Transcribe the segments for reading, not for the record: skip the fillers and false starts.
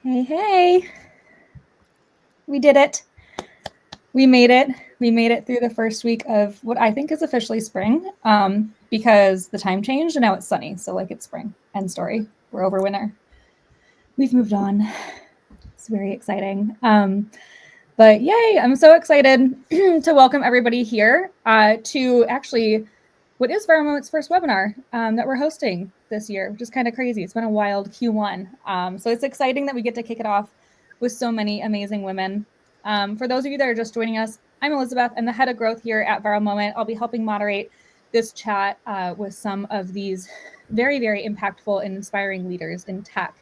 Hey, hey. We did it. We made it. We made it through the first week of what I think is officially spring because the time changed and now it's sunny. So, like, it's spring. End story. We're over winter. We've moved on. It's very exciting. But yay, I'm so excited to welcome everybody here to actually what is Viral Moment's first webinar that we're hosting this year, which is kind of crazy. It's been a wild Q1. So it's exciting that we get to kick it off with so many amazing women. For those of you that are just joining us, I'm Elizabeth. I'm the head of growth here at Viral Moment. I'll be helping moderate this chat with some of these very, very impactful and inspiring leaders in tech.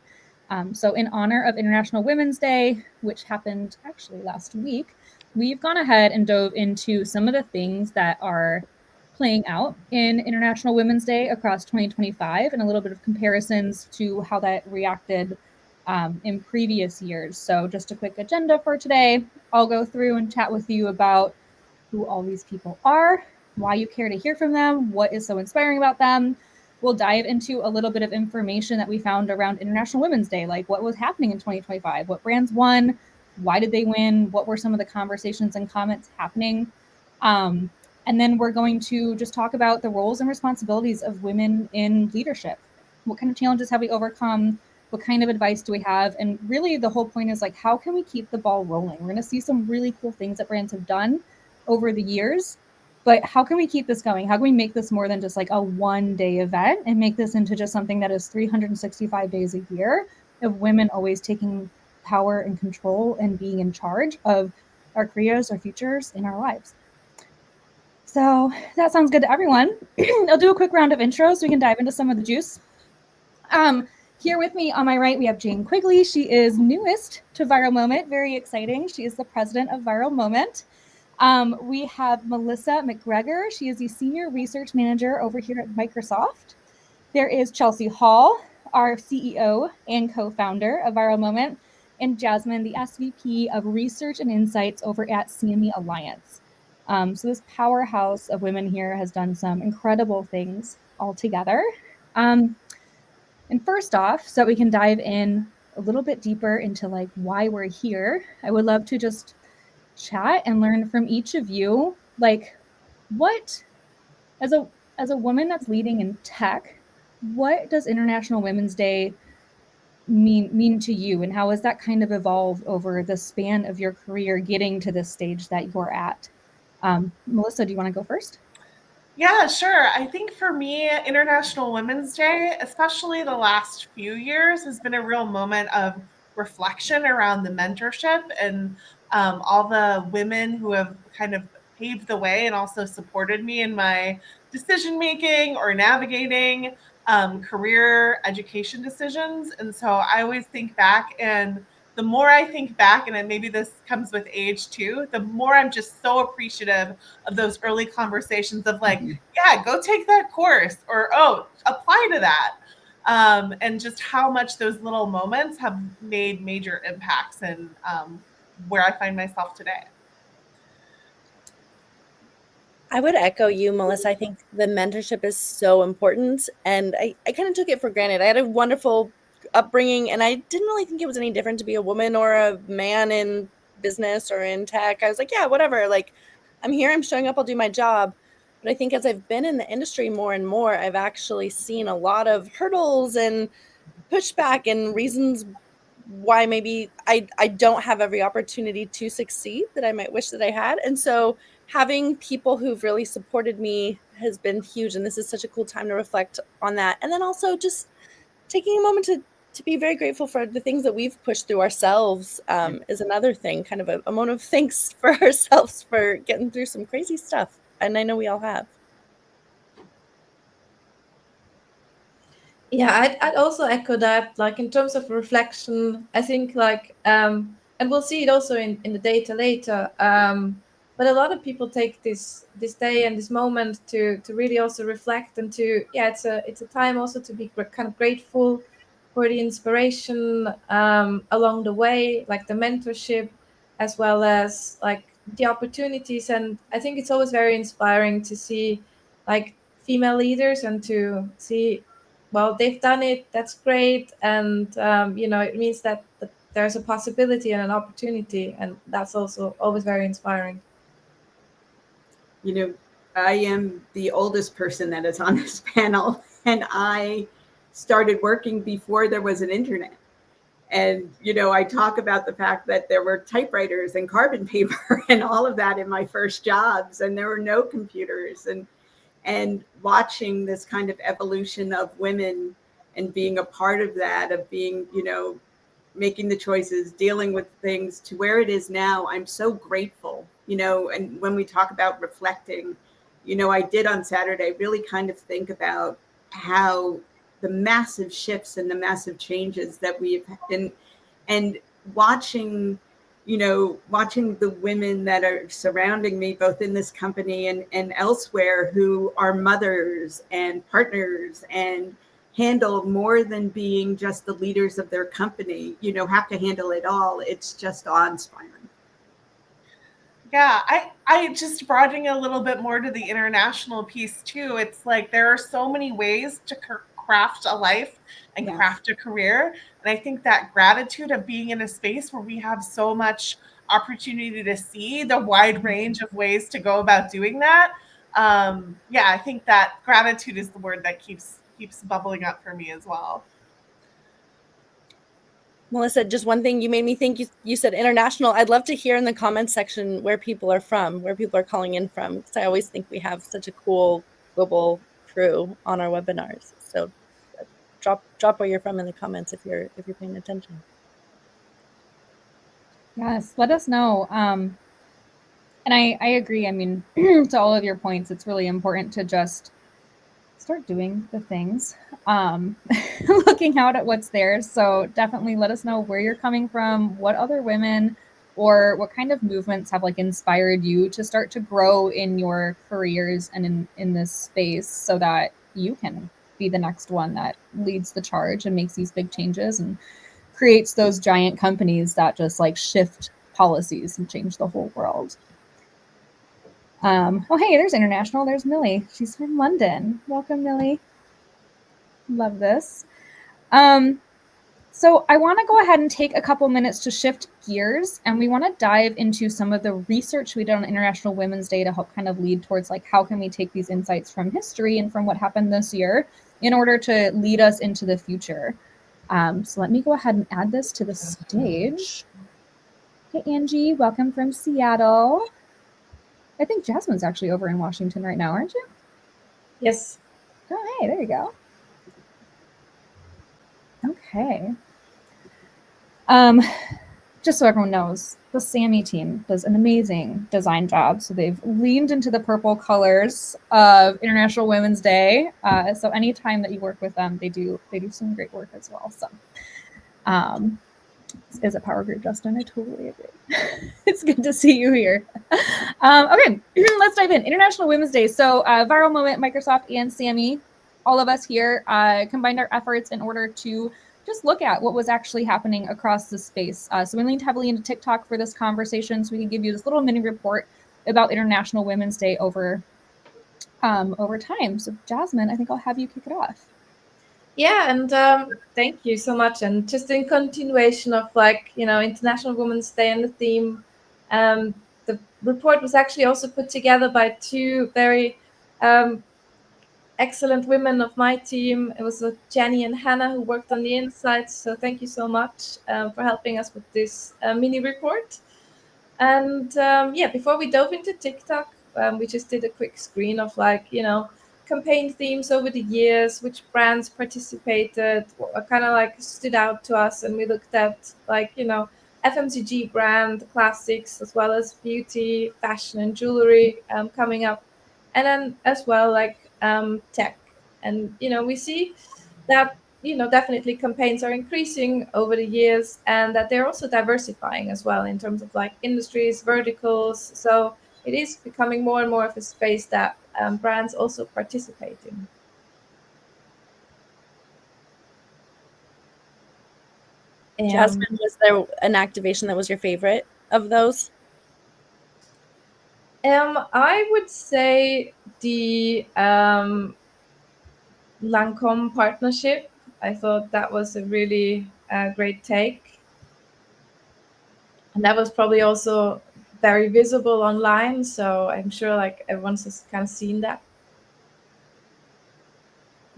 So in honor of International Women's Day, which happened actually last week, we've gone ahead and dove into some of the things that are playing out in International Women's Day across 2025 and a little bit of comparisons to how that reacted in previous years. So just a quick agenda for today. I'll go through and chat with you about who all these people are, why you care to hear from them, what is so inspiring about them. We'll dive into a little bit of information that we found around International Women's Day, like what was happening in 2025, what brands won, why did they win, what were some of the conversations and comments happening. And then we're going to just talk about the roles and responsibilities of women in leadership. What kind of challenges have we overcome? What kind of advice do we have? And really, the whole point is like, how can we keep the ball rolling? We're going to see some really cool things that brands have done over the years. But how can we keep this going? How can we make this more than just like a one-day event and make this into just something that is 365 days a year of women always taking power and control and being in charge of our careers, our futures, in our lives? So that sounds good to everyone. I'll do a quick round of intros so we can dive into some of the juice. Here with me on my right, we have Jane Quigley. She is newest to Viral Moment. Very exciting. She is the president of Viral Moment. We have Melissa McGregor. She is the senior research manager over here at Microsoft. There is Chelsea Hall, our CEO and co-founder of Viral Moment, and Jasmine, the SVP of Research and Insights over at CME Alliance. So this powerhouse of women here has done some incredible things all together. And first off, so we can dive in a little bit deeper into like why we're here, I would love to just chat and learn from each of you, like what, as a woman that's leading in tech, what does International Women's Day mean to you, and how has that kind of evolved over the span of your career getting to this stage that you're at? Melissa, do you want to go first? Yeah, sure. I think for me, International Women's Day, especially the last few years, has been a real moment of reflection around the mentorship and all the women who have kind of paved the way and also supported me in my decision making or navigating career education decisions. And so I always think back, and the more I think back, and maybe this comes with age too, the more I'm just so appreciative of those early conversations of like, yeah, go take that course, or oh, apply to that. And just how much those little moments have made major impacts in where I find myself today. I would echo you, Melissa. I think the mentorship is so important. And I kind of took it for granted. I had a wonderful upbringing, and I didn't really think it was any different to be a woman or a man in business or in tech. I was like, yeah, whatever. Like, I'm here, I'm showing up, I'll do my job. But I think as I've been in the industry more and more, I've actually seen a lot of hurdles and pushback and reasons why maybe I don't have every opportunity to succeed that I might wish that I had. And so having people who've really supported me has been huge. And this is such a cool time to reflect on that. And then also just taking a moment to be very grateful for the things that we've pushed through ourselves is another thing, kind of a moment of thanks for ourselves for getting through some crazy stuff. And I know we all have. Yeah, I'd also echo that. Like in terms of reflection, I think and we'll see it also in the data later. But a lot of people take this day and this moment to really also reflect and to it's a time also to be kind of grateful for the inspiration along the way, like the mentorship, as well as like the opportunities. And I think it's always very inspiring to see like female leaders and to see, well, they've done it, that's great. And it means that there's a possibility and an opportunity, and that's also always very inspiring. You know, I am the oldest person that is on this panel, and I started working before there was an internet. And, you know, I talk about the fact that there were typewriters and carbon paper and all of that in my first jobs, and there were no computers. And watching this kind of evolution of women and being a part of that, of being, you know, making the choices, dealing with things to where it is now, I'm so grateful, you know. And when we talk about reflecting, you know, I did on Saturday really kind of think about how the massive shifts and the massive changes that we've been, and watching, you know, watching the women that are surrounding me, both in this company and elsewhere, who are mothers and partners and handle more than being just the leaders of their company, you know, have to handle it all. It's just awe-inspiring. Yeah, I just broadening a little bit more to the international piece too. It's like there are so many ways to craft a life and Yes. craft a career. And I think that gratitude of being in a space where we have so much opportunity to see the wide range of ways to go about doing that. Yeah, I think that gratitude is the word that keeps bubbling up for me as well. Melissa, just one thing, you made me think, you said international. I'd love to hear in the comments section where people are from, where people are calling in from, because I always think we have such a cool global crew on our webinars. So drop where you're from in the comments if you're paying attention. Yes, let us know. And I agree. I mean, to all of your points, it's really important to just start doing the things, looking out at what's there. So definitely let us know where you're coming from, what other women or what kind of movements have like inspired you to start to grow in your careers and in this space, so that you can be the next one that leads the charge and makes these big changes and creates those giant companies that just like shift policies and change the whole world. Oh, hey, there's international. There's Millie. She's from London. Welcome, Millie. Love this. So I want to go ahead and take a couple minutes to shift gears, and we want to dive into some of the research we did on International Women's Day to help kind of lead towards like how can we take these insights from history and from what happened this year in order to lead us into the future. So let me go ahead and add this to the stage. Hey, Angie, welcome from Seattle. I think Jasmine's actually over in Washington right now, aren't you? Yes. Oh, hey, there you go. Okay. Just so everyone knows, the SAMI team does an amazing design job. So they've leaned into the purple colors of International Women's Day. So anytime that you work with them, they do some great work as well. So is a power group, Justin. I totally agree. It's good to see you here. Okay, let's dive in. International Women's Day. So Viral Moment, Microsoft, and SAMI, all of us here combined our efforts in order to just look at what was actually happening across the space. So we leaned heavily into TikTok for this conversation, so we can give you this little mini report about International Women's Day over time. So Jasmine, I think I'll have you kick it off. Yeah, and thank you so much. And just in continuation of like, you know, International Women's Day and the theme, the report was actually also put together by two very excellent women of my team. It was Jenny and Hannah who worked on the insights. So thank you so much for helping us with this mini report. And yeah, before we dove into TikTok, we just did a quick screen of like, you know, campaign themes over the years, which brands participated, what kind of like stood out to us. And we looked at like, you know, FMCG brand classics, as well as beauty, fashion and jewelry coming up. And then as well, like tech. And, you know, we see that, you know, definitely campaigns are increasing over the years, and that they're also diversifying as well in terms of like industries, verticals. So it is becoming more and more of a space that brands also participate in. Jasmine, was there an activation that was your favorite of those? I would say the Lancome partnership. I thought that was a really great take. and that was probably also very visible online. So I'm sure like everyone's just kind of seen that.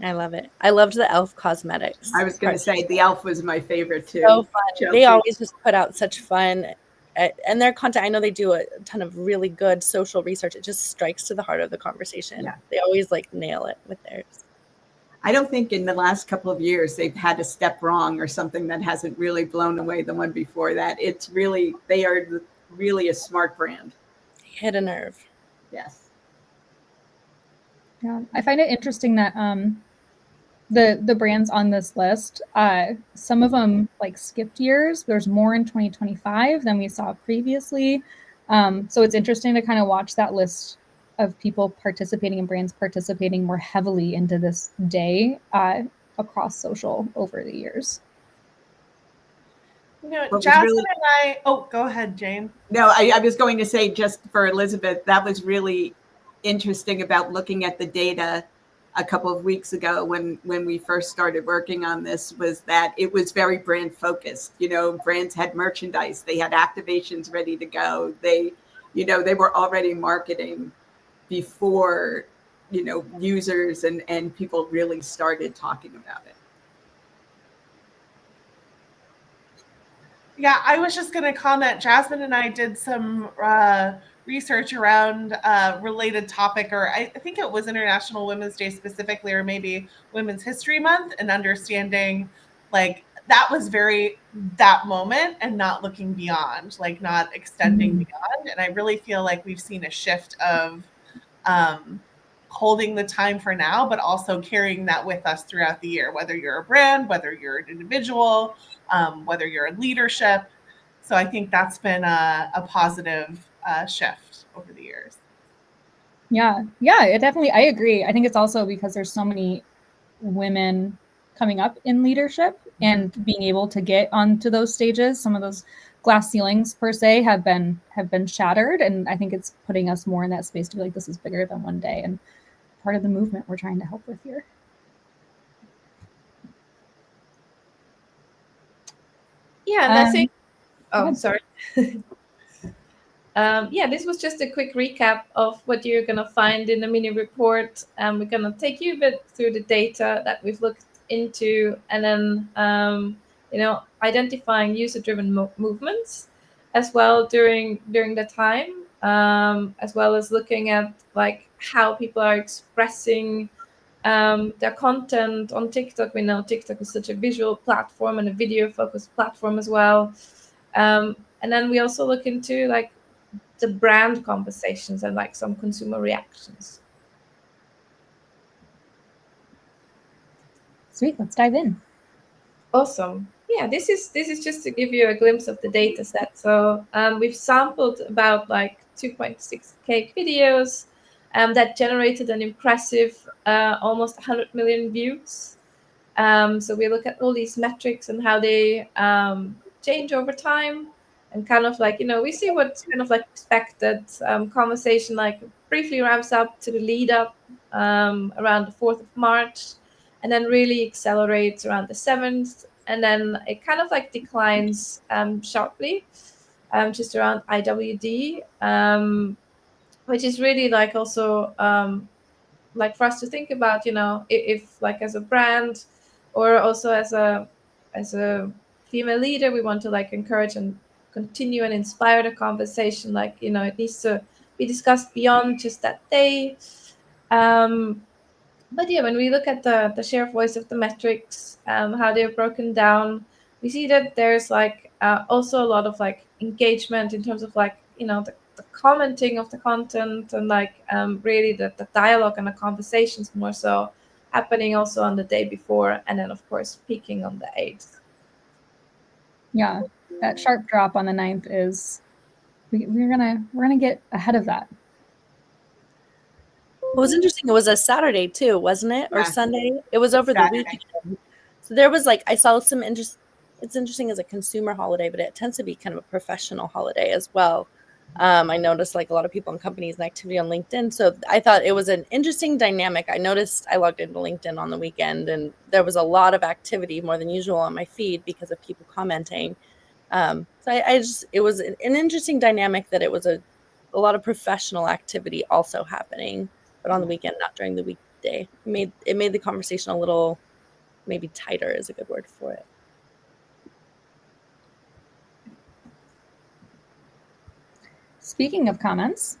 I love it. I loved the Elf cosmetics. I was going to say the Elf was my favorite too. So fun. Chelsea. They always just put out such fun, and their content. I know they do a ton of really good social research. It just strikes to the heart of the conversation. Yeah. They always like nail it with theirs. I don't think in the last couple of years they've had a step wrong or something that hasn't really blown away the one before that. It's really, they are really a smart brand. Hit a nerve. Yes. Yeah, I find it interesting that the brands on this list, some of them like skipped years. There's more in 2025 than we saw previously. So it's interesting to kind of watch that list of people participating and brands participating more heavily into this day across social over the years. You know, What was Jasmine really- and I. Oh, go ahead, Jane. No, I was going to say, just for Elizabeth, that was really interesting about looking at the data a couple of weeks ago when we first started working on this, was that it was very brand focused. You know, brands had merchandise, they had activations ready to go. They were already marketing before, users and people really started talking about it. Yeah, I was just going to comment. Jasmine and I did some research around a related topic, or I think it was International Women's Day specifically, or maybe Women's History Month, and understanding like that was very that moment and not looking beyond, like not extending beyond. And I really feel like we've seen a shift of holding the time for now, but also carrying that with us throughout the year, whether you're a brand, whether you're an individual, whether you're in leadership. So I think that's been a positive shift over the years. Yeah, it definitely, I agree. I think it's also because there's so many women coming up in leadership and being able to get onto those stages. Some of those glass ceilings per se have been shattered, and I think it's putting us more in that space to be like, this is bigger than one day, and part of the movement we're trying to help with here. Yeah, and I think. go Oh, ahead. sorry. Yeah, this was just a quick recap of what you're going to find in the mini report. We're going to take you a bit through the data that we've looked into, and then identifying user-driven movements as well during the time, as well as looking at like how people are expressing their content on TikTok. We know TikTok is such a visual platform and a video-focused platform as well. And then we also look into like the brand conversations and like some consumer reactions. Sweet, let's dive in. Awesome. Yeah, this is just to give you a glimpse of the data set. So we've sampled about like 2.6K videos that generated an impressive almost 100 million views. So we look at all these metrics and how they change over time, and kind of like, we see what's kind of like expected. Conversation like briefly ramps up to the lead up around the 4th of March, and then really accelerates around the 7th, and then it kind of like declines sharply just around IWD, which is really like also like for us to think about, if like as a brand or also as a female leader, we want to like encourage and continue and inspire the conversation. Like, it needs to be discussed beyond just that day. But yeah, when we look at the share of voice of the metrics, how they're broken down, we see that there's like also a lot of like engagement in terms of like, the commenting of the content, and like really the dialogue and the conversations more so happening also on the day before, and then of course peaking on the 8th. Yeah, that sharp drop on the 9th is we're gonna get ahead of that. What was interesting, it was a Saturday too, wasn't it? Or Yeah. Sunday? It was over Saturday. the weekend. So there was like, I saw some interest. It's interesting as a consumer holiday, but it tends to be kind of a professional holiday as well. I noticed like a lot of people in companies and activity on LinkedIn. So I thought it was an interesting dynamic. I noticed I logged into LinkedIn on the weekend, and there was a lot of activity, more than usual, on my feed because of people commenting. So I just, it was an interesting dynamic that it was a lot of professional activity also happening, but on the weekend, not during the weekday. It made the conversation a little maybe tighter is a good word for it. Speaking of comments,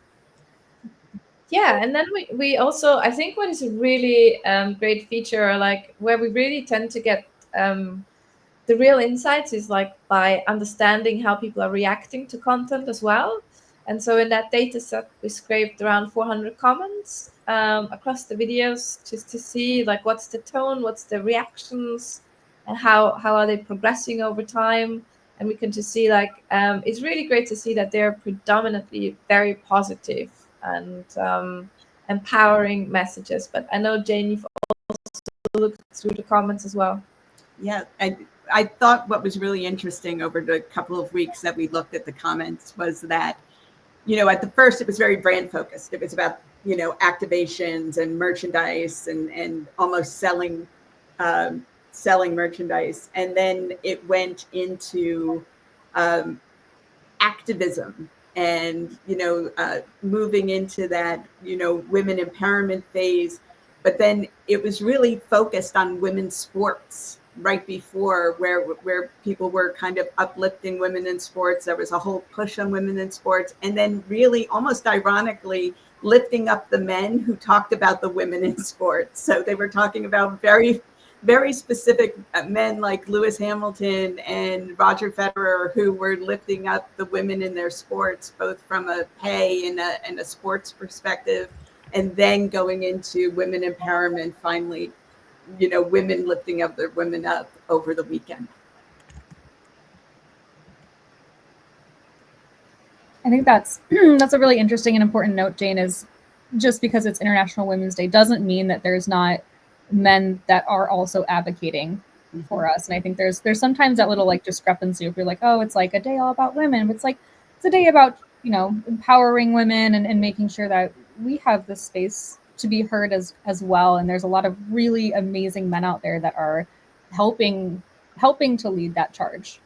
Yeah, and then we also, I think what is a really great feature, like where we really tend to get the real insights is like by understanding how people are reacting to content as well. And so in that data set, we scraped around 400 comments across the videos just to see like what's the tone, what's the reactions, and how are they progressing over time. And we can just see like it's really great to see that they're predominantly very positive and empowering messages. But I know Jane, you've also looked through the comments as well. Yeah, I thought what was really interesting over the couple of weeks that we looked at the comments was that, at the first it was very brand focused. It was about, activations and merchandise and almost selling merchandise. And then it went into activism and, moving into that, women empowerment phase. But then it was really focused on women's sports right before where people were kind of uplifting women in sports. There was a whole push on women in sports. And then really almost ironically lifting up the men who talked about the women in sports. So they were talking about very, very specific men like Lewis Hamilton and Roger Federer, who were lifting up the women in their sports, both from a pay and a sports perspective, and then going into women empowerment finally, women lifting up their women up over the weekend. I think that's that's a really interesting and important note, Jane, is just because it's International Women's Day doesn't mean that there's not men that are also advocating for us. And I think there's sometimes that little like discrepancy if you're like, oh, it's like a day all about women. But it's a day about, empowering women and making sure that we have the space to be heard as well. And there's a lot of really amazing men out there that are helping to lead that charge.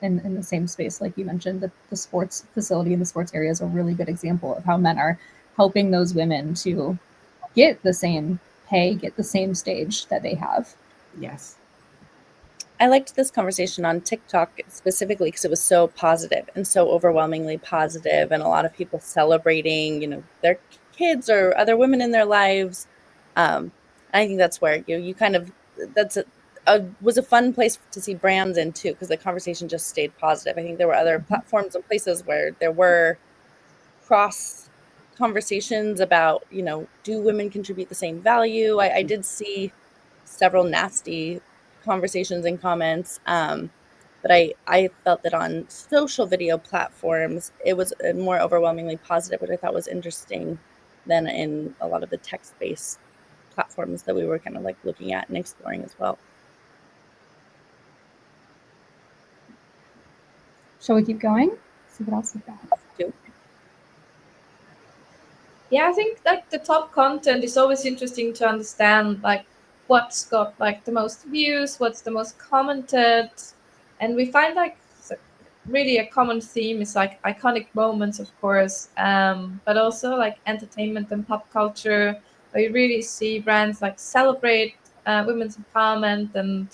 In the same space, like you mentioned, the sports facility and the sports area is a really good example of how men are helping those women to get the same pay, get the same stage that they have. Yes. I liked this conversation on TikTok specifically because it was so positive and so overwhelmingly positive, and a lot of people celebrating, their kids or other women in their lives. I think that's where you kind of was a fun place to see brands in too, because the conversation just stayed positive. I think there were other platforms and places where there were cross conversations about, do women contribute the same value? I did see several nasty conversations and comments, but I felt that on social video platforms, it was more overwhelmingly positive, which I thought was interesting than in a lot of the text-based platforms that we were kind of like looking at and exploring as well. Shall we keep going? See what else we've got. Yeah, I think like the top content is always interesting to understand, like what's got like the most views, what's the most commented, and we find like really a common theme is like iconic moments, of course, but also like entertainment and pop culture, where you really see brands like celebrate women's empowerment and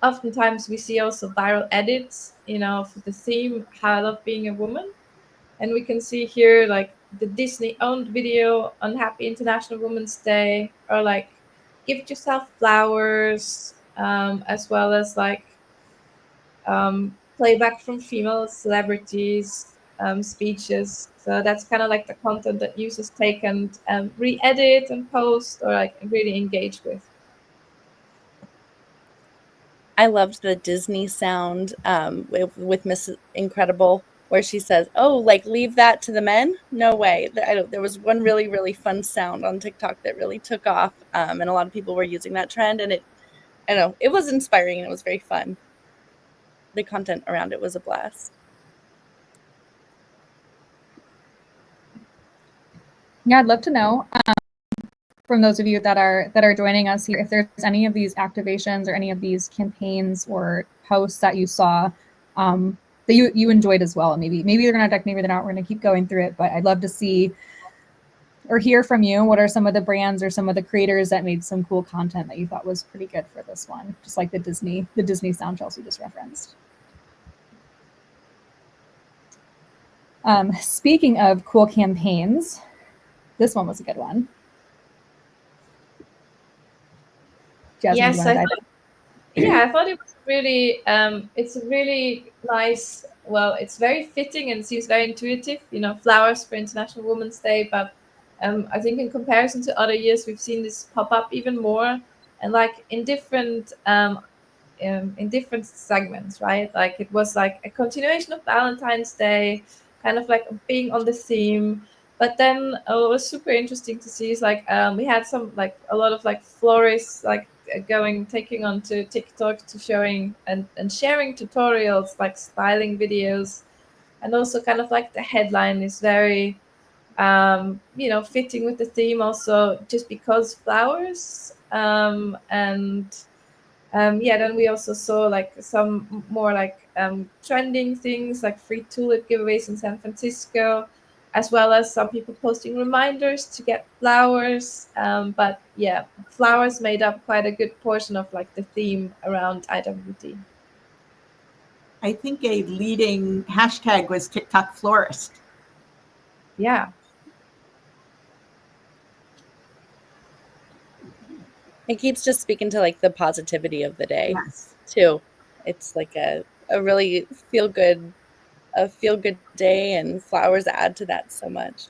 oftentimes we see also viral edits, for the theme "How I Love Being a Woman," and we can see here like the Disney-owned video on Happy International Women's Day, or like "Give Yourself Flowers," as well as like playback from female celebrities, speeches. So that's kind of like the content that users take and re-edit and post or like really engage with. I loved the Disney sound with Miss Incredible, where she says, "Oh, like leave that to the men." No way. There was one really, really fun sound on TikTok that really took off, and a lot of people were using that trend. And it was inspiring and it was very fun. The content around it was a blast. Yeah, I'd love to know. from those of you that are joining us here, if there's any of these activations or any of these campaigns or posts that you saw that you enjoyed as well. Maybe they're gonna deck, maybe they're not. We're gonna keep going through it, but I'd love to see or hear from you. What are some of the brands or some of the creators that made some cool content that you thought was pretty good for this one? Just like the Disney sound Chelsea just referenced. Speaking of cool campaigns, this one was a good one. Jasmine, Yes, you wanna dive in? I thought it was really, it's a really nice, well, it's very fitting and seems very intuitive, flowers for International Women's Day. But I think in comparison to other years, we've seen this pop up even more, and like in different segments, right? Like it was like a continuation of Valentine's Day, kind of like being on the theme. But then what was super interesting to see is like we had a lot of like florists like taking onto TikTok to showing and sharing tutorials, like styling videos. And also kind of like the headline is very fitting with the theme also, just because flowers. Then we also saw like some more like trending things like free tulip giveaways in San Francisco, as well as some people posting reminders to get flowers. But yeah, flowers made up quite a good portion of like the theme around IWD. I think a leading hashtag was TikTok florist. Yeah. It keeps just speaking to like the positivity of the day Yes. too. It's like a really feel good day, and flowers add to that so much.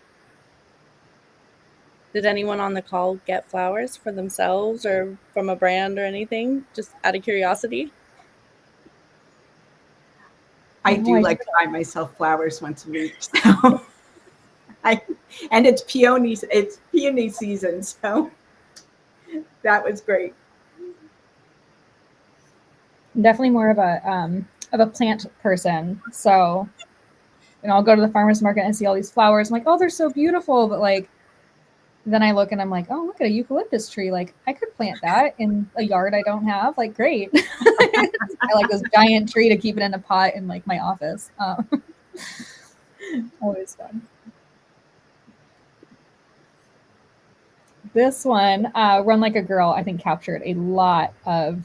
Did anyone on the call get flowers for themselves or from a brand or anything? Just out of curiosity. I do like to buy myself flowers once a week. So and it's peony season, so that was great. I'm definitely more of a plant person. So, I'll go to the farmer's market and see all these flowers. I'm like, oh, they're so beautiful. But like, then I look and I'm like, oh, look at a eucalyptus tree. Like, I could plant that in a yard I don't have. Like, great. I like this giant tree to keep it in a pot in like my office. Always fun. This one, Run Like a Girl, I think captured a lot of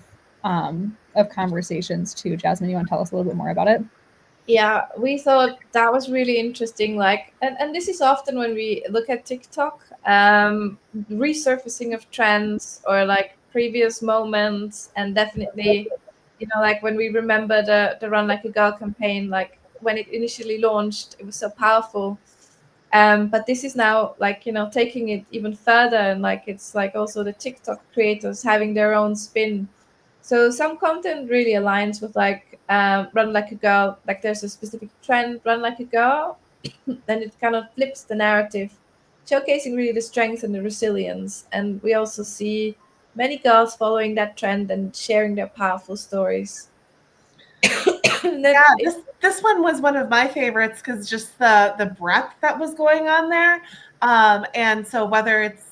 conversations too. Jasmine, you want to tell us a little bit more about it? Yeah, we thought that was really interesting. Like, and this is often when we look at TikTok, resurfacing of trends or like previous moments, and definitely, like when we remember the Run Like a Girl campaign, like when it initially launched, it was so powerful. But this is now like taking it even further, and like it's like also the TikTok creators having their own spin. So some content really aligns with like Run Like a Girl. Like there's a specific trend, Run Like a Girl, then it kind of flips the narrative, showcasing really the strength and the resilience. And we also see many girls following that trend and sharing their powerful stories. This one was one of my favorites because just the breadth that was going on there. And so whether it's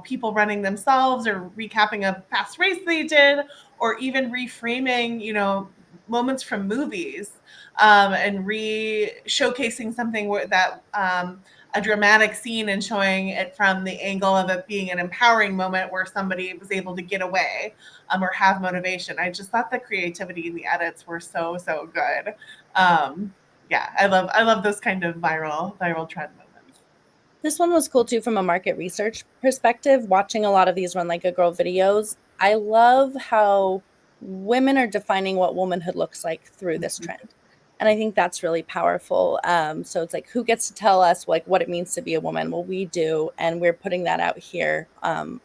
people running themselves or recapping a past race they did, or even reframing moments from movies, and showcasing something that a dramatic scene and showing it from the angle of it being an empowering moment where somebody was able to get away or have motivation. I just thought the creativity in the edits were so good. I love those kind of viral trend moments. This one was cool too from a market research perspective, watching a lot of these Run Like a Girl videos. I love how women are defining what womanhood looks like through this trend. And I think that's really powerful. So it's like, who gets to tell us like what it means to be a woman? Well, we do. And we're putting that out here, on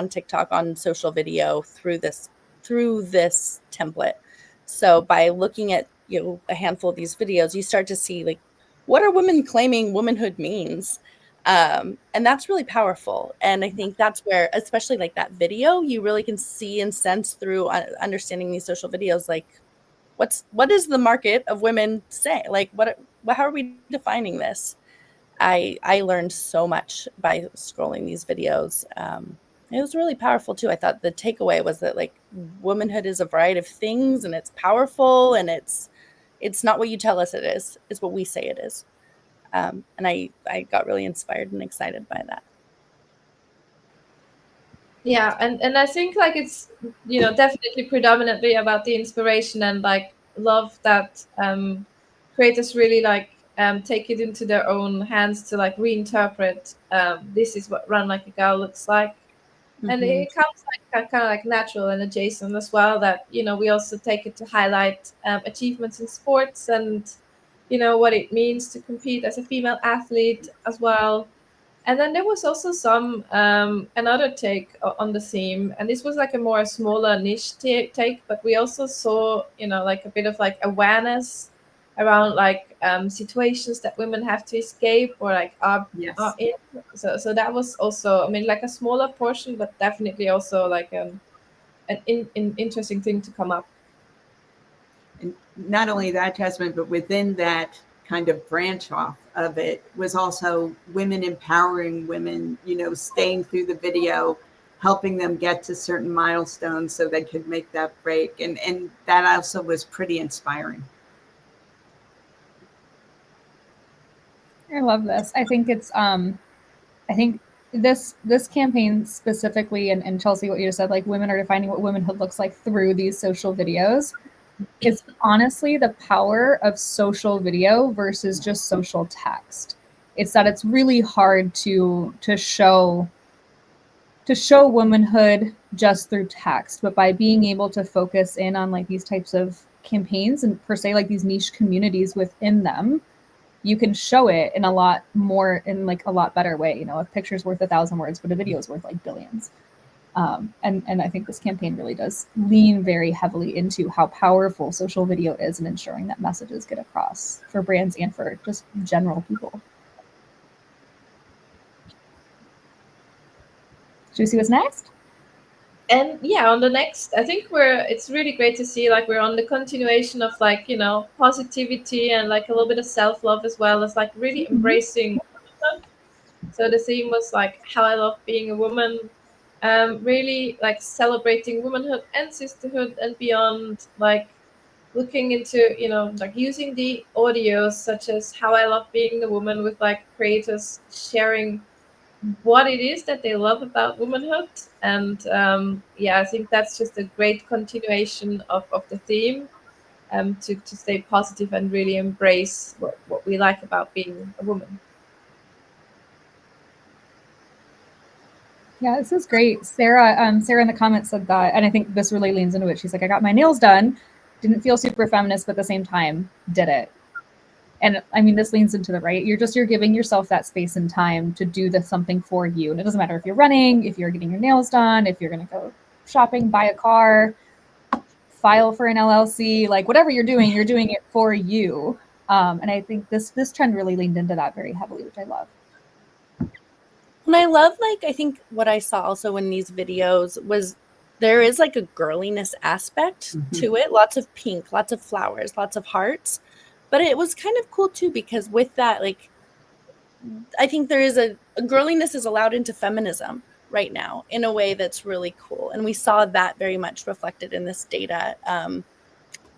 TikTok, on social video through this template. So by looking at, a handful of these videos, you start to see like, what are women claiming womanhood means? And that's really powerful. And I think that's where, especially like that video, you really can see and sense through understanding these social videos, like, what is the market of women say? Like, how are we defining this? I learned so much by scrolling these videos. It was really powerful too. I thought the takeaway was that like womanhood is a variety of things, and it's powerful, and it's not what you tell us it is. It's what we say it is. And I got really inspired and excited by that. Yeah, and I think like it's, you know, definitely predominantly about the inspiration and like love that creators really like take it into their own hands to like reinterpret this is what Run Like a Girl looks like. And Mhm. it comes like kind of like natural and adjacent as well, that, you know, we also take it to highlight achievements in sports and, you know, what it means to compete as a female athlete as well. And then there was also some another take on the theme, and this was like a more smaller niche take, but we also saw, you know, like a bit of like awareness around like situations that women have to escape or like are Yes. in. So that was also, I mean, like a smaller portion, but definitely also like an interesting thing to come up. And not only that, Jasmine, but within that kind of branch off of it was also women empowering women, you know, staying through the video, helping them get to certain milestones so they could make that break. And that also was pretty inspiring. I love this. I think it's I think this campaign specifically, and Chelsea, what you just said, like women are defining what womanhood looks like through these social videos, is honestly the power of social video versus just social text. It's that it's really hard to show womanhood just through text, but by being able to focus in on like these types of campaigns and per se like these niche communities within them, you can show it in a lot more, in like a lot better way. You know, a picture's worth 1,000 words, but a video is worth like billions. And I think this campaign really does lean very heavily into how powerful social video is in ensuring that messages get across for brands and for just general people. Should we see what's next? And yeah, on the next, I think it's really great to see like we're on the continuation of like, you know, positivity and like a little bit of self-love as well as like really embracing womanhood. So the theme was like how I love being a woman, really like celebrating womanhood and sisterhood and beyond, like looking into, you know, like using the audios such as how I love being the woman with like creators sharing what it is that they love about womanhood. And yeah, I think that's just a great continuation of the theme, to stay positive and really embrace what we like about being a woman. Yeah, this is great. Sarah in the comments said that, and I think this really leans into it. She's like, I got my nails done, didn't feel super feminist, but at the same time, did it. And I mean, this leans into the right. You're giving yourself that space and time to do something for you. And it doesn't matter if you're running, if you're getting your nails done, if you're going to go shopping, buy a car, file for an LLC, like whatever you're doing it for you. And I think this trend really leaned into that very heavily, which I love. And I love, like, I think what I saw also in these videos was there is like a girliness aspect to it. Lots of pink, lots of flowers, lots of hearts. But it was kind of cool too, because with that, like, I think there is a girliness is allowed into feminism right now in a way that's really cool. And we saw that very much reflected in this data.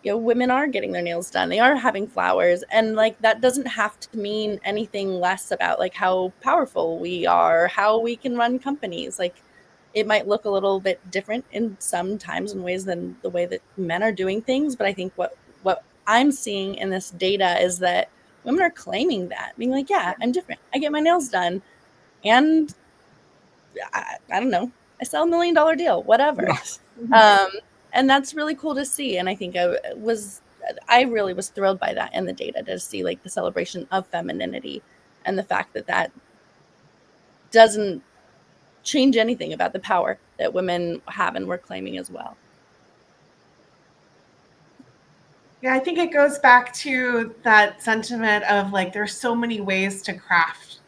You know, women are getting their nails done. They are having flowers. And like, that doesn't have to mean anything less about like how powerful we are, how we can run companies. Like, it might look a little bit different in some times and ways than the way that men are doing things. But I think what I'm seeing in this data is that women are claiming that, being like, yeah, I'm different. I get my nails done. And I don't know, I sell $1 million deal, whatever. Yes. And that's really cool to see. And I think I really was thrilled by that in the data, to see like the celebration of femininity and the fact that that doesn't change anything about the power that women have and we're claiming as well. Yeah, I think it goes back to that sentiment of like there's so many ways to craft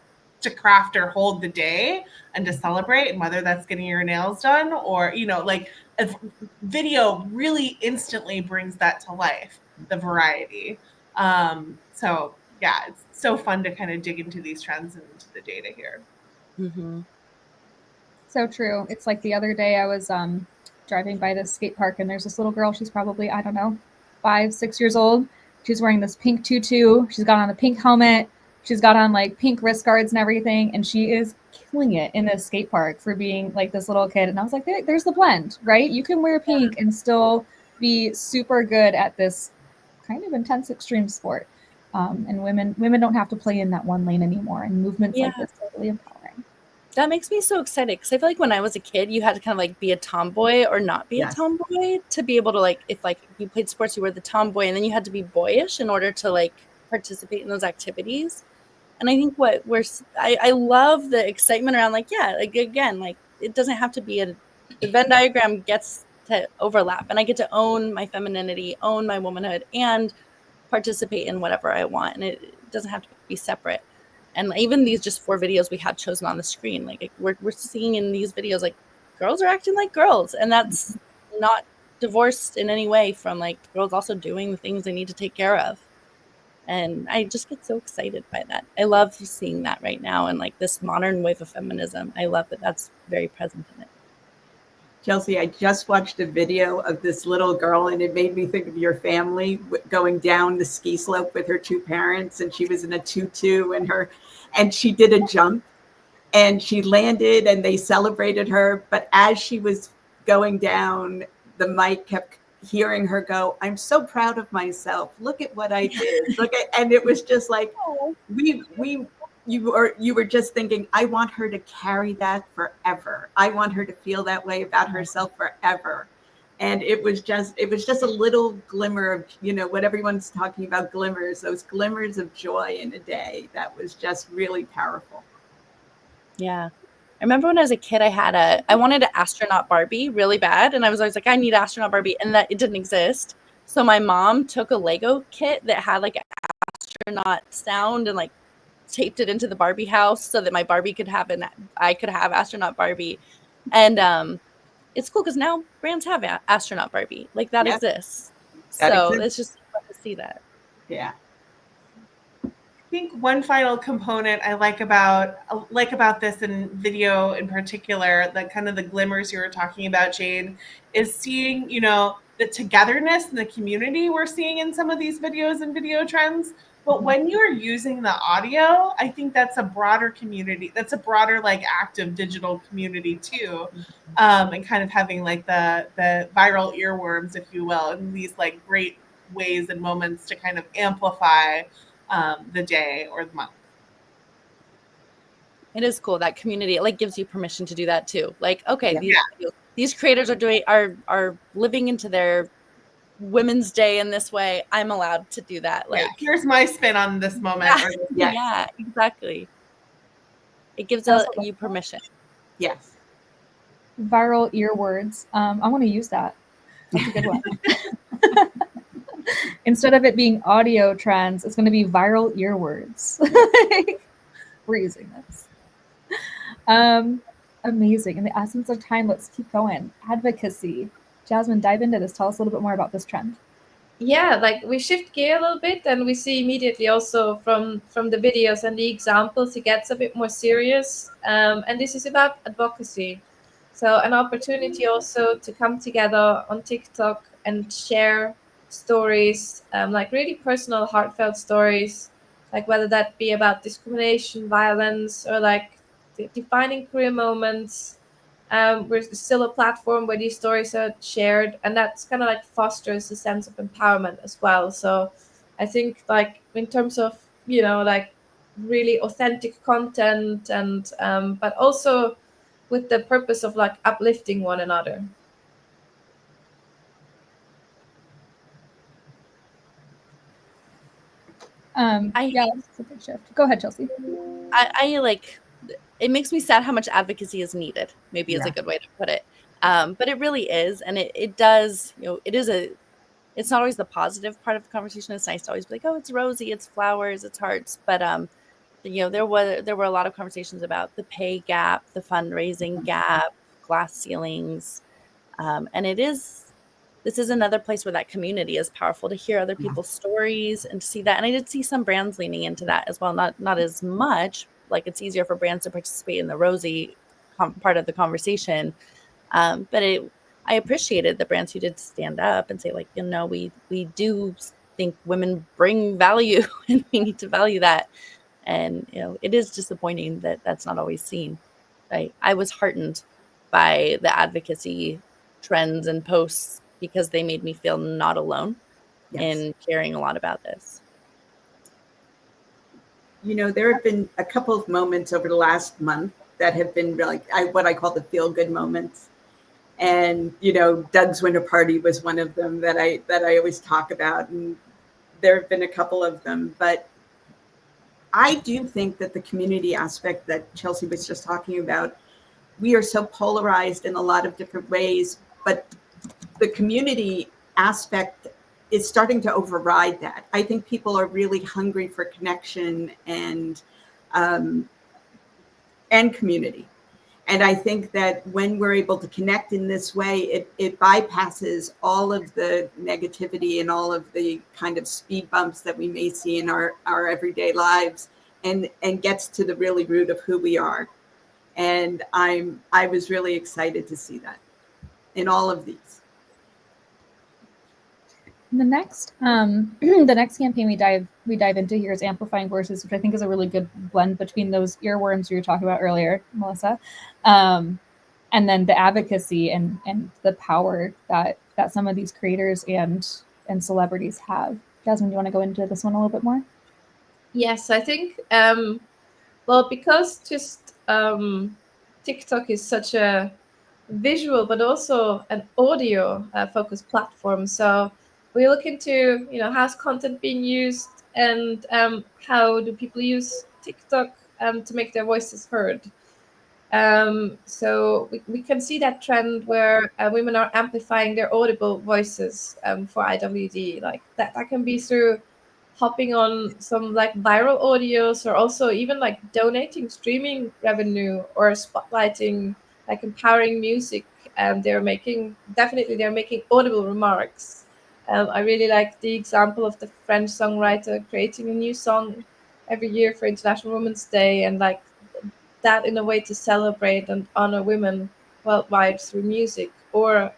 or hold the day and to celebrate, and whether that's getting your nails done or, you know, like a video really instantly brings that to life, the variety. So yeah, it's so fun to kind of dig into these trends and into the data here. Mm-hmm. So true. It's like the other day I was driving by this skate park and there's this little girl. She's probably, I don't know, 5, 6 years old. She's wearing this pink tutu. She's got on a pink helmet. She's got on like pink wrist guards and everything. And she is killing it in this skate park for being like this little kid. And I was like, there's the blend, right? You can wear pink and still be super good at this kind of intense extreme sport. And women don't have to play in that one lane anymore. And movements like this are really empowering. That makes me so excited because I feel like when I was a kid, you had to kind of like be a tomboy or not be a tomboy to be able to like, if like you played sports, you were the tomboy, and then you had to be boyish in order to like participate in those activities. And I think I love the excitement around like, yeah, like again, like it doesn't have to be the Venn diagram gets to overlap, and I get to own my femininity, own my womanhood, and participate in whatever I want. And it doesn't have to be separate. And even these just 4 videos we had chosen on the screen, like we're seeing in these videos, like girls are acting like girls, and that's not divorced in any way from like girls also doing the things they need to take care of. And I just get so excited by that. I love seeing that right now, and like this modern wave of feminism. I love that that's very present in it. Chelsea, I just watched a video of this little girl, and it made me think of your family going down the ski slope with her 2 parents, and she was in a tutu, and she did a jump, and she landed, and they celebrated her. But as she was going down, the mic kept hearing her go, "I'm so proud of myself. Look at what I did." And it was just like you were just thinking, I want her to carry that forever. I want her to feel that way about herself forever. And it was just a little glimmer of, what everyone's talking about, glimmers, those glimmers of joy in a day. That was just really powerful. Yeah. I remember when I was a kid, I wanted an astronaut Barbie really bad. And I was always like, I need astronaut Barbie. And that it didn't exist. So my mom took a Lego kit that had like an astronaut sound and like taped it into the Barbie house so that my Barbie I could have astronaut Barbie. And it's cool because now brands have astronaut Barbie. Like that exists. It's just fun to see that. Yeah. I think one final component I like about this in video in particular, the kind of the glimmers you were talking about, Jane, is seeing, the togetherness and the community we're seeing in some of these videos and video trends. But when you're using the audio, I think that's a broader community. That's a broader like active digital community too. And kind of having like the viral earworms, if you will, and these like great ways and moments to kind of amplify the day or the month. It is cool. That community, it like gives you permission to do that too. Like, okay, these creators are living into their Women's Day in this way. I'm allowed to do that. Like, here's my spin on this moment. Yeah, exactly. It gives you permission. Yes. Viral earwords. I want to use that. That's a good one. Instead of it being audio trends, it's going to be viral earwords. We're using this. Amazing. In the essence of time, let's keep going. Advocacy. Jasmine, dive into this. Tell us a little bit more about this trend. Yeah, like we shift gear a little bit, and we see immediately also from the videos and the examples, it gets a bit more serious. And this is about advocacy. So an opportunity also to come together on TikTok and share stories, like really personal, heartfelt stories, like whether that be about discrimination, violence, or like defining career moments. We're still a platform where these stories are shared, and that's kind of like fosters a sense of empowerment as well. So I think like in terms of, like really authentic content and but also with the purpose of like uplifting one another. That's a big shift. Go ahead, Chelsea. I like, it makes me sad how much advocacy is needed, maybe is a good way to put it. But it really is. And it does, it's not always the positive part of the conversation. It's nice to always be like, oh, it's rosy, it's flowers, it's hearts. But, there were a lot of conversations about the pay gap, the fundraising gap, glass ceilings. And it is this is another place where that community is powerful, to hear other people's stories and to see that. And I did see some brands leaning into that as well. Not as much, like it's easier for brands to participate in the Rosie part of the conversation. But I appreciated the brands who did stand up and say, like, you know, we do think women bring value and we need to value that. And, you know, it is disappointing that that's not always seen. I was heartened by the advocacy trends and posts because they made me feel not alone in caring a lot about this. You know, there have been a couple of moments over the last month that have been really what I call the feel good moments. And, you know, Doug's Winter Party was one of them that I always talk about. And there have been a couple of them. But I do think that the community aspect that Chelsea was just talking about, we are so polarized in a lot of different ways, but the community aspect is starting to override that. I think people are really hungry for connection and community. And I think that when we're able to connect in this way, it bypasses all of the negativity and all of the kind of speed bumps that we may see in our everyday lives, and gets to the really root of who we are. And I was really excited to see that in all of these. The next the next campaign we dive into here is Amplifying Voices, which I think is a really good blend between those earworms you were talking about earlier, Melissa, and then the advocacy and the power that some of these creators and celebrities have. Jasmine, do you want to go into this one a little bit more? Yes, I think well, because just TikTok is such a visual but also an audio focused platform, so we look into, you know, how's content being used, and how do people use TikTok to make their voices heard. So we can see that trend where women are amplifying their audible voices for IWD. Like that can be through hopping on some like viral audios, or also even like donating streaming revenue or spotlighting like empowering music. They're making audible remarks. I really like the example of the French songwriter creating a new song every year for International Women's Day, and like that in a way to celebrate and honor women worldwide through music. Or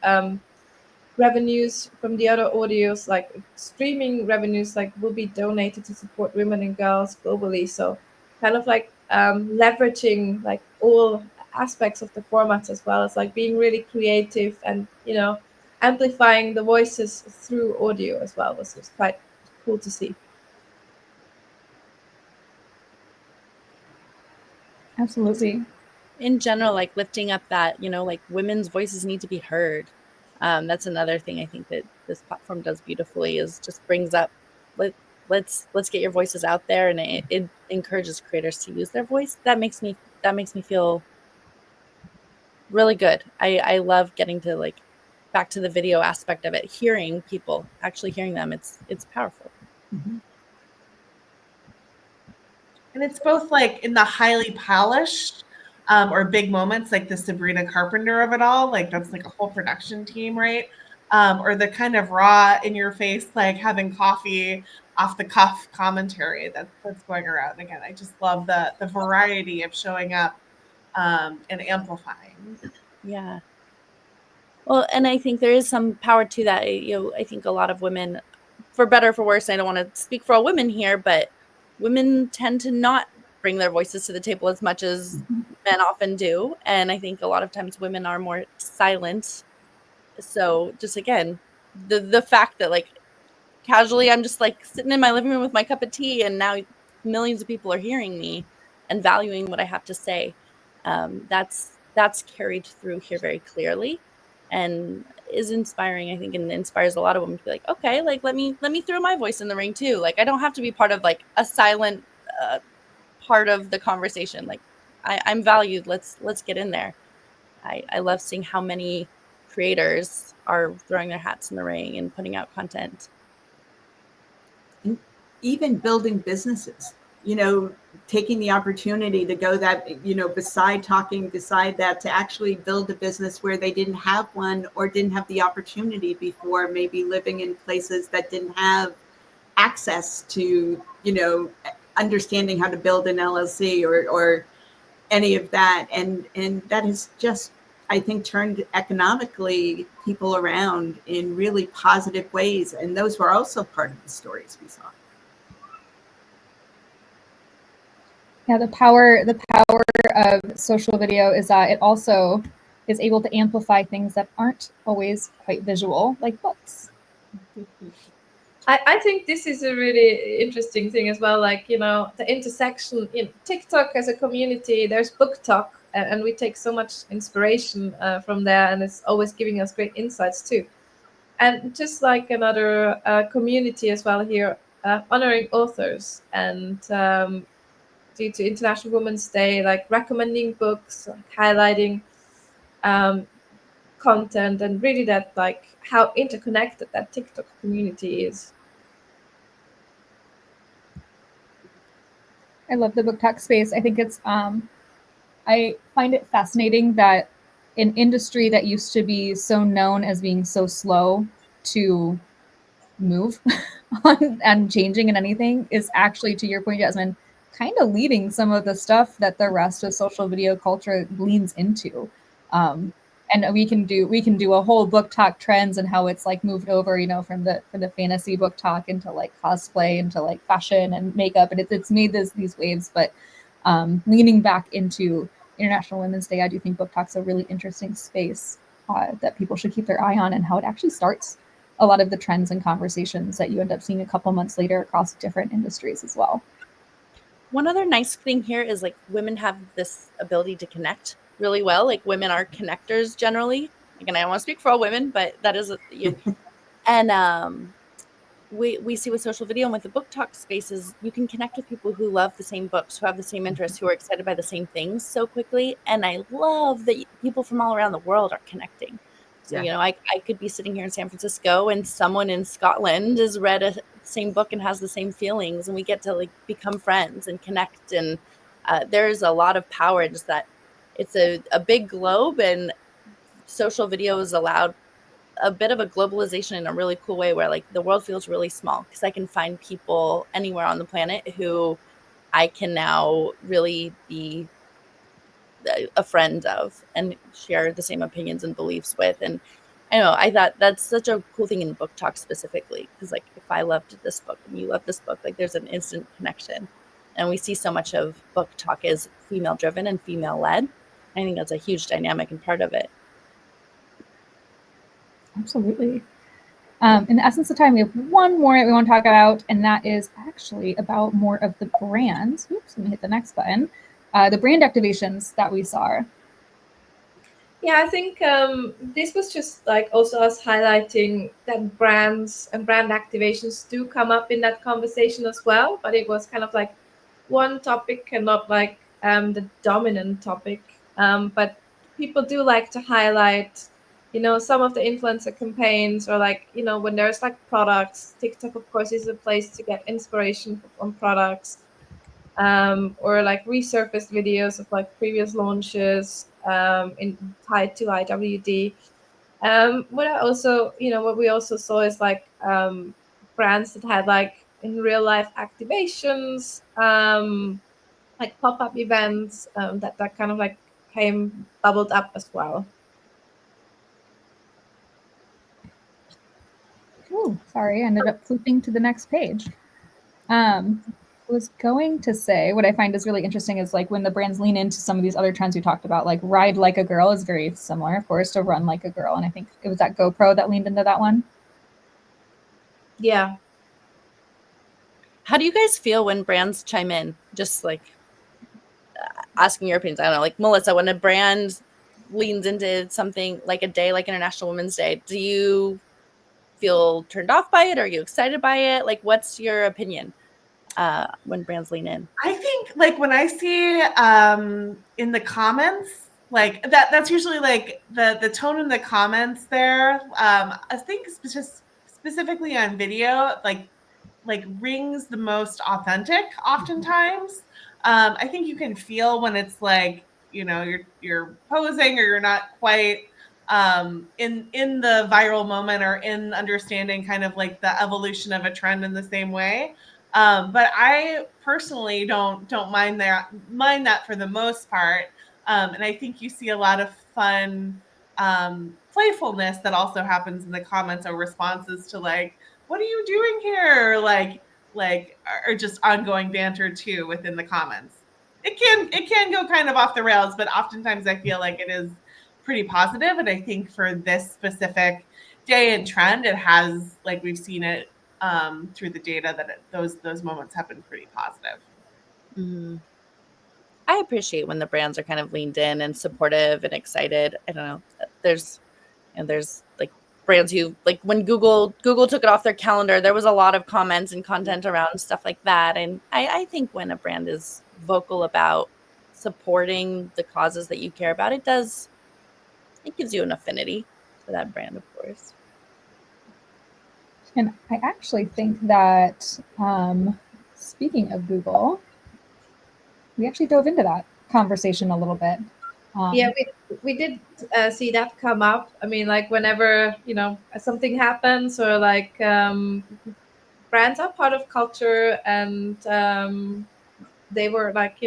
revenues from the other audios, like streaming revenues, like will be donated to support women and girls globally. So kind of like leveraging like all aspects of the format, as well as like being really creative and, you know, amplifying the voices through audio as well, was quite cool to see. Absolutely. In general, like lifting up that, you know, like women's voices need to be heard. That's another thing I think that this platform does beautifully, is just brings up, let's get your voices out there, and it encourages creators to use their voice. That makes me feel really good. I love getting to like back to the video aspect of it, hearing people, actually hearing them. It's powerful. Mm-hmm. And it's both like in the highly polished or big moments, like the Sabrina Carpenter of it all, like that's like a whole production team, right? Or the kind of raw, in your face, like having coffee, off the cuff commentary that's going around. Again, I just love the variety of showing up and amplifying. Yeah. Well, and I think there is some power to that. You know, I think a lot of women, for better or for worse, I don't want to speak for all women here, but women tend to not bring their voices to the table as much as men often do. And I think a lot of times women are more silent. So just again, the fact that like casually I'm just like sitting in my living room with my cup of tea, and now millions of people are hearing me and valuing what I have to say. That's carried through here very clearly, and is inspiring, I think, and inspires a lot of women to be like, okay, like let me throw my voice in the ring too. Like I don't have to be part of like a silent part of the conversation. Like I'm valued. Let's get in there. I love seeing how many creators are throwing their hats in the ring and putting out content. Even building businesses. taking the opportunity to go that, decide that to actually build a business where they didn't have one or didn't have the opportunity before, maybe living in places that didn't have access to, understanding how to build an LLC or any of that. And that has just, I think, turned economically people around in really positive ways. And those were also part of the stories we saw. Yeah, the power of social video is that it also is able to amplify things that aren't always quite visual, like books. I think this is a really interesting thing as well. Like, the intersection in TikTok as a community, there's Book Talk, and we take so much inspiration from there, and it's always giving us great insights too. And just like another community as well here, honoring authors, and due to International Women's Day, like recommending books, like highlighting content, and really that like how interconnected that TikTok community is. I love the book talk space. I think it's I find it fascinating that an industry that used to be so known as being so slow to move on and changing in anything is actually, to your point, Jasmine, kind of leading some of the stuff that the rest of social video culture leans into. And we can do a whole book talk trends and how it's like moved over, from the fantasy book talk into like cosplay, into like fashion and makeup, and it's made these waves. But leaning back into International Women's Day, I do think book talk's a really interesting space that people should keep their eye on, and how it actually starts a lot of the trends and conversations that you end up seeing a couple months later across different industries as well. One other nice thing here is like women have this ability to connect really well. Like women are connectors generally. Again, I don't want to speak for all women, but that is and we see with social video and with the book talk spaces, you can connect with people who love the same books, who have the same interests, who are excited by the same things so quickly. And I love that people from all around the world are connecting. So, Yeah. I could be sitting here in San Francisco and someone in Scotland has read the same book and has the same feelings, and we get to like become friends and connect. And there's a lot of power in just that. It's a big globe, and social video has allowed a bit of a globalization in a really cool way where like the world feels really small because I can find people anywhere on the planet who I can now really be a friend of and share the same opinions and beliefs with. And I thought that's such a cool thing in book talk specifically, because like if I loved this book and you love this book, like there's an instant connection. And we see so much of book talk is female driven and female led. I think that's a huge dynamic and part of it. Absolutely. In the essence of time, we have one more that we want to talk about, and that is actually about more of the brands. Oops, let me hit the next button. The brand activations that we saw. Yeah, I think this was just like also us highlighting that brands and brand activations do come up in that conversation as well, but it was kind of like one topic and not like the dominant topic. But people do like to highlight, some of the influencer campaigns, or like, when there's like products. TikTok, of course, is a place to get inspiration on products. Or like resurfaced videos of like previous launches tied to IWD. What we also saw is like brands that had like in real life activations, like pop-up events that kind of like came bubbled up as well. Oh, sorry, I ended up flipping to the next page. I was going to say what I find is really interesting is like when the brands lean into some of these other trends we talked about, like ride like a girl is very similar, of course, to run like a girl. And I think it was that GoPro that leaned into that one. Yeah. How do you guys feel when brands chime in? Just like asking your opinions. I don't know, like Melissa, when a brand leans into something like a day like International Women's Day, do you feel turned off by it? Are you excited by it? Like, what's your opinion when brands lean in? I think like when I see in the comments, like that's usually like the tone in the comments there. I think specifically on video, like like rings the most authentic oftentimes. I think you can feel when it's like, you know, you're posing or you're not quite in the viral moment or in understanding kind of like the evolution of a trend in the same way. But I personally don't mind that for the most part. And I think you see a lot of fun playfulness that also happens in the comments or responses to like, what are you doing here? Or just ongoing banter too within the comments. It can go kind of off the rails, but oftentimes I feel like it is pretty positive. And I think for this specific day and trend, it has, like we've seen it through the data, that those moments have been pretty positive. Mhm. I appreciate when the brands are kind of leaned in and supportive and excited. I don't know. There's like brands who, like when Google took it off their calendar, there was a lot of comments and content around stuff like that. And I think when a brand is vocal about supporting the causes that you care about, it gives you an affinity for that brand, of course. And I actually think that, speaking of Google, we actually dove into that conversation a little bit. Yeah, we did see that come up. I mean, like whenever something happens, or like brands are part of culture, and they were like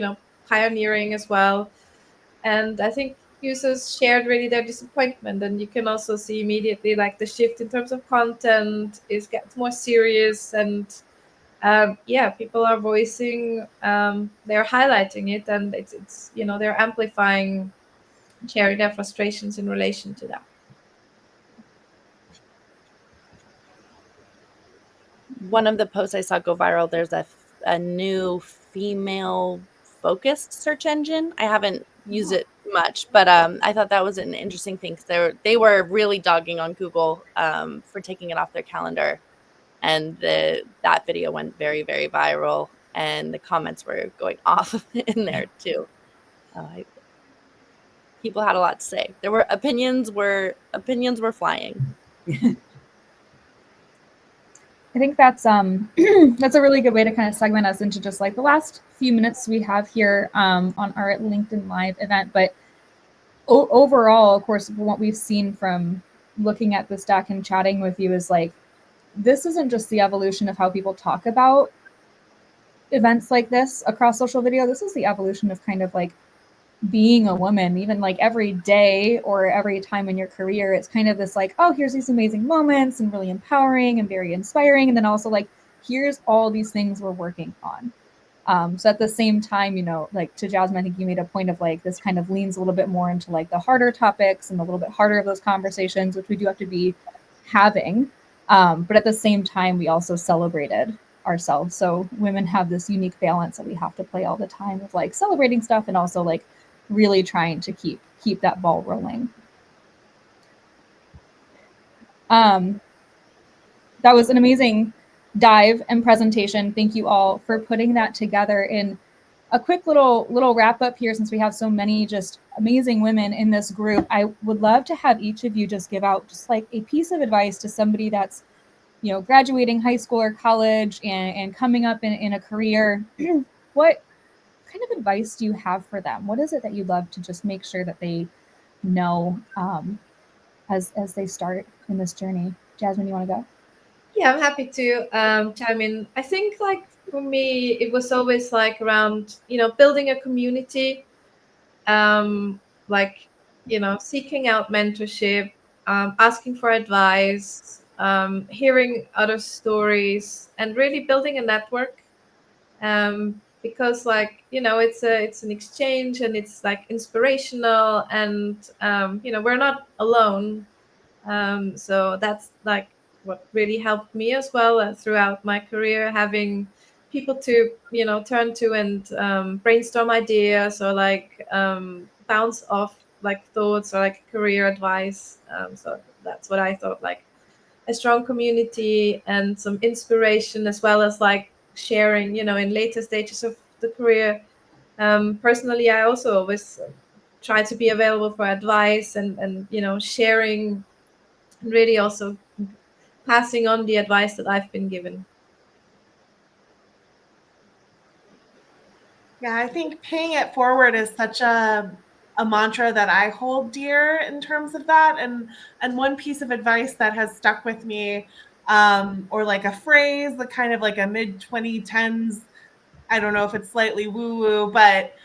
pioneering as well. And I think users shared really their disappointment, and you can also see immediately like the shift in terms of content is gets more serious, and yeah, people are voicing, they're highlighting it, and it's they're amplifying, sharing their frustrations in relation to that. One of the posts I saw go viral, there's a new female focused search engine. I haven't used it much, but I thought that was an interesting thing, because they were really dogging on Google for taking it off their calendar, and that video went very, very viral, and the comments were going off in there too. People had a lot to say. There were opinions were flying. I think that's that's a really good way to kind of segment us into just like the last few minutes we have here on our LinkedIn Live event. But overall, of course, what we've seen from looking at this deck and chatting with you is like, this isn't just the evolution of how people talk about events like this across social video. This is the evolution of kind of like being a woman, even like every day or every time in your career. It's kind of this like, oh, here's these amazing moments and really empowering and very inspiring. And then also like, here's all these things we're working on. So at the same time, like to Jasmine, I think you made a point of like, this kind of leans a little bit more into like the harder topics and a little bit harder of those conversations, which we do have to be having. But at the same time, we also celebrated ourselves. So women have this unique balance that we have to play all the time of like celebrating stuff and also like really trying to keep that ball rolling. That was an amazing dive and presentation. Thank you all for putting that together. In a quick little wrap up here, since we have so many just amazing women in this group, I would love to have each of you just give out just like a piece of advice to somebody that's graduating high school or college and coming up in a career. What kind of advice do you have for them? What is it that you'd love to just make sure that they know as they start in this journey? Jasmine, you want to go? Yeah, I'm happy to chime in. I think like for me, it was always like around, building a community, like, seeking out mentorship, asking for advice, hearing other stories, and really building a network. Because like, it's an exchange, and it's like inspirational, and, we're not alone. So that's like what really helped me as well throughout my career, having people to turn to and brainstorm ideas, or like bounce off like thoughts, or like career advice. So that's what I thought, like a strong community and some inspiration, as well as like sharing in later stages of the career. Personally, I also always try to be available for advice, and sharing, and really also passing on the advice that I've been given. Yeah, I think paying it forward is such a mantra that I hold dear in terms of that. And one piece of advice that has stuck with me, or like a phrase, the kind of like a mid 2010s, I don't know if it's slightly woo woo, but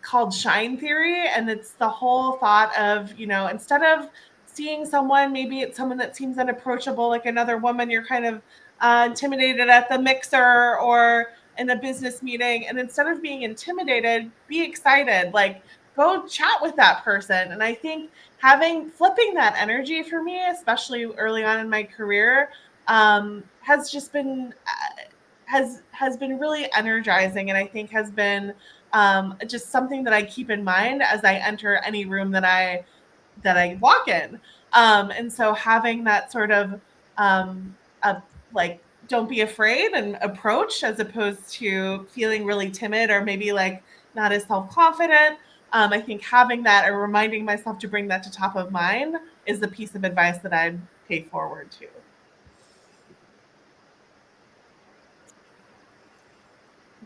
called shine theory. And it's the whole thought of, you know, instead of seeing someone, maybe it's someone that seems unapproachable, like another woman, you're kind of intimidated at the mixer or in a business meeting. And instead of being intimidated, be excited, like go chat with that person. And I think flipping that energy for me, especially early on in my career, has just been has been really energizing, and I think has been just something that I keep in mind as I enter any room that I walk in. And so having that sort of like, don't be afraid and approach, as opposed to feeling really timid or maybe like not as self confident. I think having that or reminding myself to bring that to top of mind is the piece of advice that I'd pay forward to.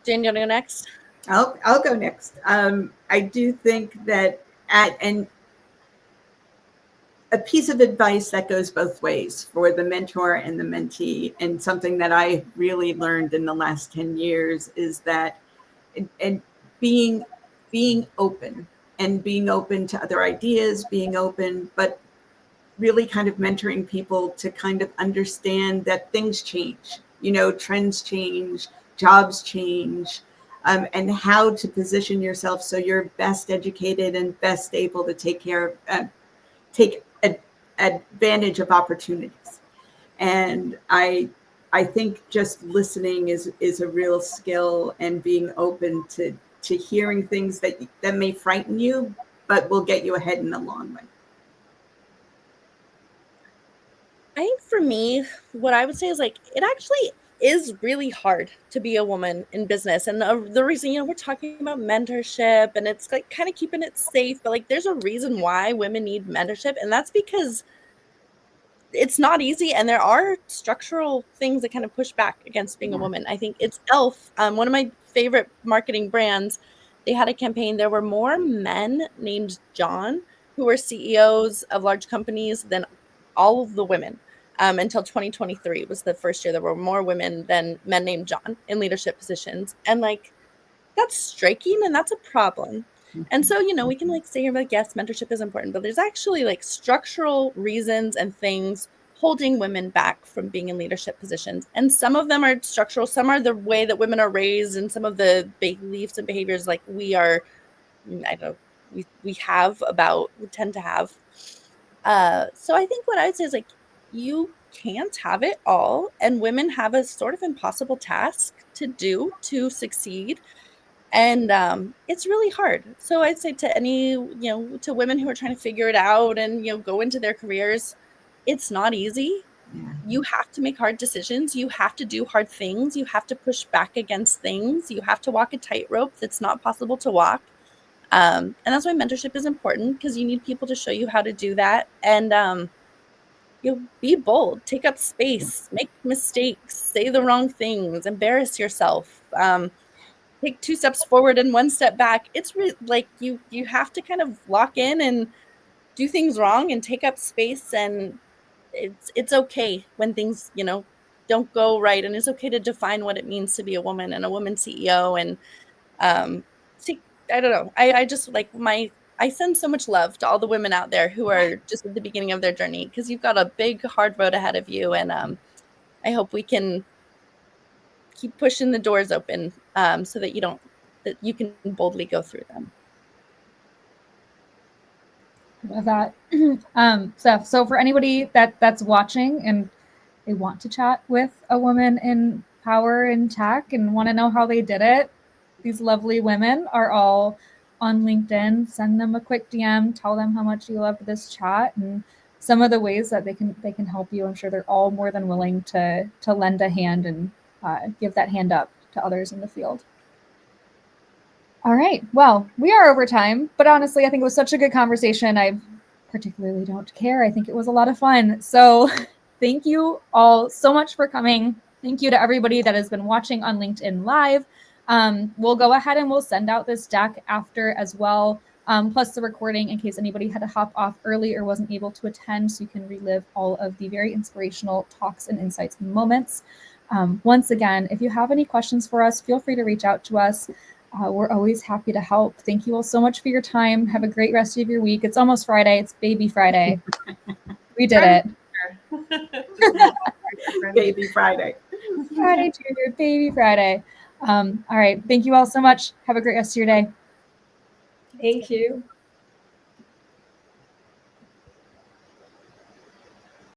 Jane, do you want to go next? I'll go next. I do think that and a piece of advice that goes both ways for the mentor and the mentee, and something that I really learned in the last 10 years is that and being open and being open to other ideas, being open, but really kind of mentoring people to kind of understand that things change, you know, trends change, jobs change, and how to position yourself so you're best educated and best able to take advantage of opportunities. And I think just listening is a real skill, and being open to hearing things that may frighten you, but will get you ahead in the long run. I think for me, what I would say is like, it actually is really hard to be a woman in business. And the reason, you know, we're talking about mentorship and it's like kind of keeping it safe, but like there's a reason why women need mentorship. And that's because it's not easy. And there are structural things that kind of push back against being a woman. I think it's e.l.f., one of my favorite marketing brands. They had a campaign. There were more men named John who were CEOs of large companies than all of the women. Until 2023 was the first year there were more women than men named John in leadership positions. And like, that's striking and that's a problem. And so, you know, we can like say here, like, yes, mentorship is important, but there's actually like structural reasons and things holding women back from being in leadership positions. And some of them are structural, some are the way that women are raised, and some of the beliefs and behaviors like we tend to have. So I think what I would say is like, you can't have it all, and women have a sort of impossible task to do to succeed. And it's really hard. So I'd say to to women who are trying to figure it out and, you know, go into their careers, it's not easy. Yeah. You have to make hard decisions. You have to do hard things. You have to push back against things. You have to walk a tightrope that's not possible to walk. And that's why mentorship is important, because you need people to show you how to do that. And you be bold, take up space, make mistakes, say the wrong things, embarrass yourself. Take 2 steps forward and 1 step back. It's like you have to kind of lock in and do things wrong and take up space. And it's okay when things, you know, don't go right. And it's okay to define what it means to be a woman and a woman CEO. And I don't know. I just like I send so much love to all the women out there who are just at the beginning of their journey, because you've got a big, hard road ahead of you. And I hope we can keep pushing the doors open, so that you can boldly go through them. Love that. So for anybody that's watching and they want to chat with a woman in power and tech and want to know how they did it, these lovely women are all on LinkedIn. Send them a quick DM, tell them how much you loved this chat and some of the ways that they can help you. I'm sure they're all more than willing to lend a hand and give that hand up to others in the field. All right. Well, we are over time, but honestly, I think it was such a good conversation. I particularly don't care. I think it was a lot of fun. So thank you all so much for coming. Thank you to everybody that has been watching on LinkedIn Live. We'll go ahead and we'll send out this deck after as well, plus the recording in case anybody had to hop off early or wasn't able to attend, so you can relive all of the very inspirational talks and insights and moments. Once again, if you have any questions for us, feel free to reach out to us. We're always happy to help. Thank you all so much for your time. Have a great rest of your week. It's almost Friday. It's Baby Friday. We did it. Baby Friday. Friday, Junior, Baby Friday. All right. Thank you all so much. Have a great rest of your day. Thank you.